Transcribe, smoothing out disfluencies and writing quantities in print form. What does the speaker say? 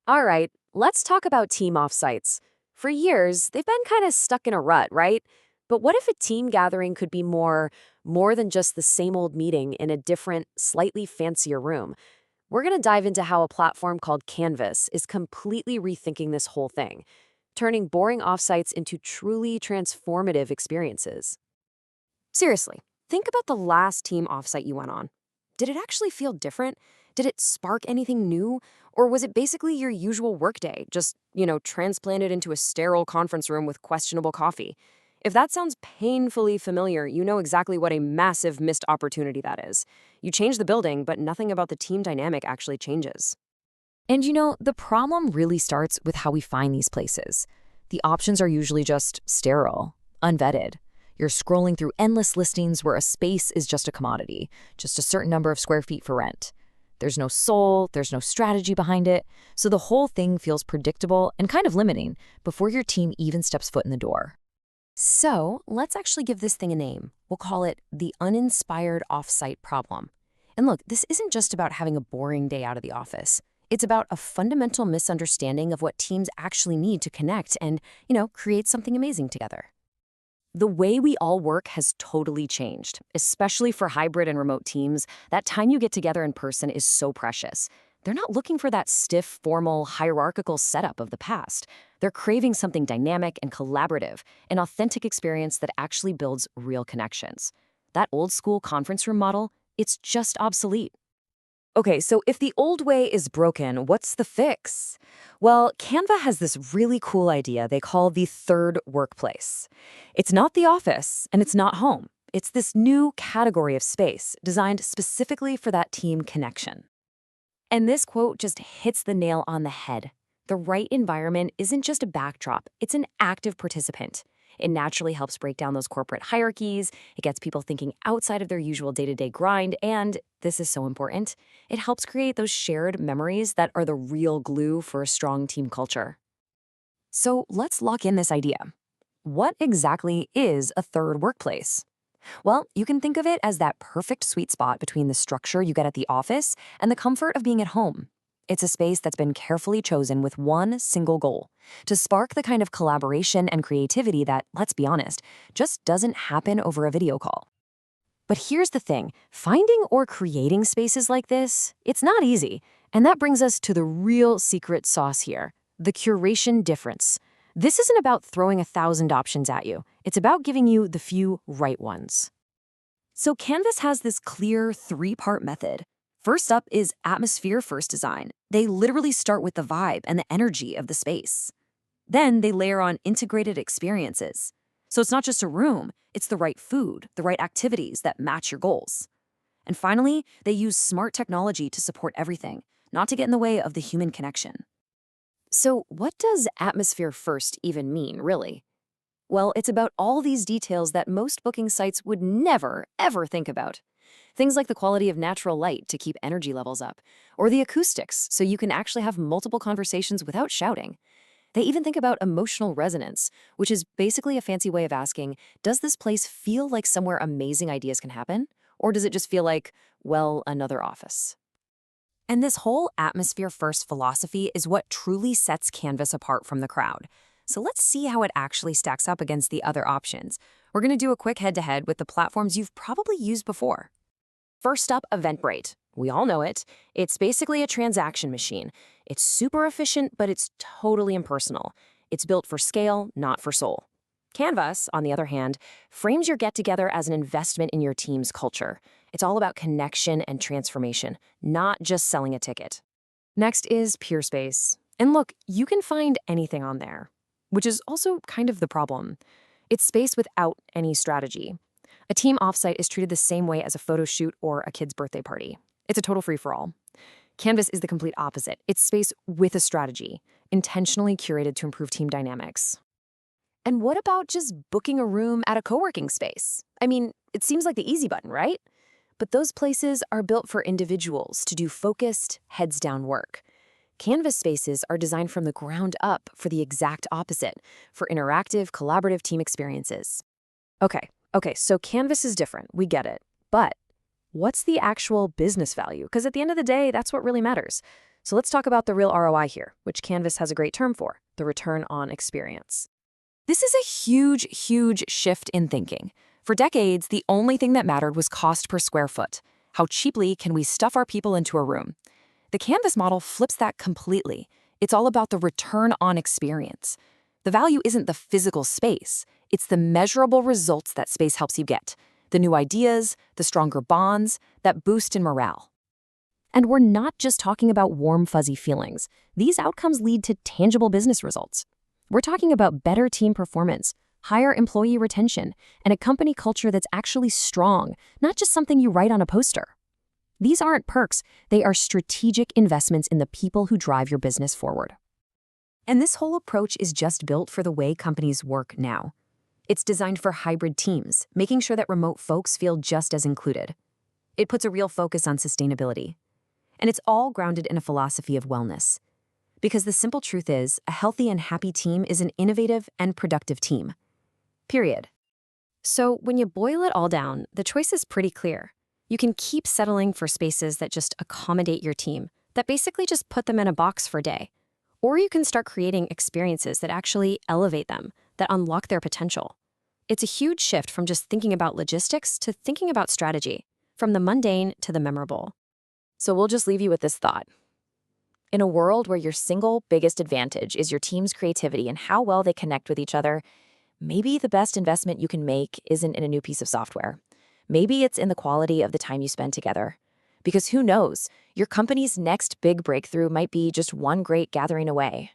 All right, let's talk about team offsites. For years, they've been kind of stuck in a rut, right? But what if a team gathering could be more than just the same old meeting in a different, slightly fancier room? We're going to dive into how a platform called Canvas is completely rethinking this whole thing, turning boring offsites into truly transformative experiences. Seriously, think about the last team offsite you went on. Did it actually feel different? Did it spark anything new? Or was it basically your usual workday, just transplanted into a sterile conference room with questionable coffee? If that sounds painfully familiar, you know exactly what a massive missed opportunity that is. You change the building, but nothing about the team dynamic actually changes. And the problem really starts with how we find these places. The options are usually just sterile, unvetted. You're scrolling through endless listings where a space is just a commodity, just a certain number of square feet for rent. There's no soul, there's no strategy behind it, so the whole thing feels predictable and kind of limiting before your team even steps foot in the door. So let's actually give this thing a name. We'll call it the uninspired offsite problem. And look, this isn't just about having a boring day out of the office. It's about a fundamental misunderstanding of what teams actually need to connect and create something amazing together. The way we all work has totally changed, especially for hybrid and remote teams. That time you get together in person is so precious. They're not looking for that stiff, formal, hierarchical setup of the past. They're craving something dynamic and collaborative, an authentic experience that actually builds real connections. That old school conference room model, it's just obsolete. Okay, so if the old way is broken, what's the fix? Well, Canva has this really cool idea they call the third workplace. It's not the office, and it's not home. It's this new category of space designed specifically for that team connection. And this quote just hits the nail on the head. The right environment isn't just a backdrop, it's an active participant. It naturally helps break down those corporate hierarchies, it gets people thinking outside of their usual day-to-day grind, and, this is so important, it helps create those shared memories that are the real glue for a strong team culture. So let's lock in this idea. What exactly is a third workplace? Well, you can think of it as that perfect sweet spot between the structure you get at the office and the comfort of being at home. It's a space that's been carefully chosen with one single goal: to spark the kind of collaboration and creativity that, let's be honest, just doesn't happen over a video call. But here's the thing, finding or creating spaces like this, it's not easy. And that brings us to the real secret sauce here, the curation difference. This isn't about throwing 1,000 options at you. It's about giving you the few right ones. So Canvas has this clear three-part method. First up is atmosphere-first design. They literally start with the vibe and the energy of the space. Then they layer on integrated experiences. So it's not just a room, it's the right food, the right activities that match your goals. And finally, they use smart technology to support everything, not to get in the way of the human connection. So what does atmosphere first even mean, really? Well, it's about all these details that most booking sites would never, ever think about. Things like the quality of natural light to keep energy levels up, or the acoustics so you can actually have multiple conversations without shouting. They even think about emotional resonance, which is basically a fancy way of asking, does this place feel like somewhere amazing ideas can happen? Or does it just feel like, well, another office? And this whole atmosphere-first philosophy is what truly sets Canvas apart from the crowd. So let's see how it actually stacks up against the other options. We're going to do a quick head-to-head with the platforms you've probably used before. First up, Eventbrite. We all know it. It's basically a transaction machine. It's super efficient, but it's totally impersonal. It's built for scale, not for soul. Canvas, on the other hand, frames your get-together as an investment in your team's culture. It's all about connection and transformation, not just selling a ticket. Next is Peerspace. And look, you can find anything on there, which is also kind of the problem. It's space without any strategy. A team offsite is treated the same way as a photo shoot or a kid's birthday party. It's a total free-for-all. Canvas is the complete opposite. It's space with a strategy, intentionally curated to improve team dynamics. And what about just booking a room at a co-working space? I mean, it seems like the easy button, right? But those places are built for individuals to do focused, heads-down work. Canvas spaces are designed from the ground up for the exact opposite, for interactive, collaborative team experiences. Okay, so Canvas is different, we get it. But what's the actual business value? Because at the end of the day, that's what really matters. So let's talk about the real ROI here, which Canvas has a great term for, the return on experience. This is a huge, huge shift in thinking. For decades, the only thing that mattered was cost per square foot. How cheaply can we stuff our people into a room? The Canvas model flips that completely. It's all about the return on experience. The value isn't the physical space, it's the measurable results that space helps you get. The new ideas, the stronger bonds, that boost in morale. And we're not just talking about warm, fuzzy feelings. These outcomes lead to tangible business results. We're talking about better team performance, higher employee retention, and a company culture that's actually strong, not just something you write on a poster. These aren't perks, they are strategic investments in the people who drive your business forward. And this whole approach is just built for the way companies work now. It's designed for hybrid teams, making sure that remote folks feel just as included. It puts a real focus on sustainability. And it's all grounded in a philosophy of wellness. Because the simple truth is, a healthy and happy team is an innovative and productive team. Period. So when you boil it all down, the choice is pretty clear. You can keep settling for spaces that just accommodate your team, that basically just put them in a box for a day. Or you can start creating experiences that actually elevate them, that unlock their potential. It's a huge shift from just thinking about logistics to thinking about strategy, from the mundane to the memorable. So we'll just leave you with this thought. In a world where your single biggest advantage is your team's creativity and how well they connect with each other, maybe the best investment you can make isn't in a new piece of software. Maybe it's in the quality of the time you spend together. Because who knows, your company's next big breakthrough might be just one great gathering away.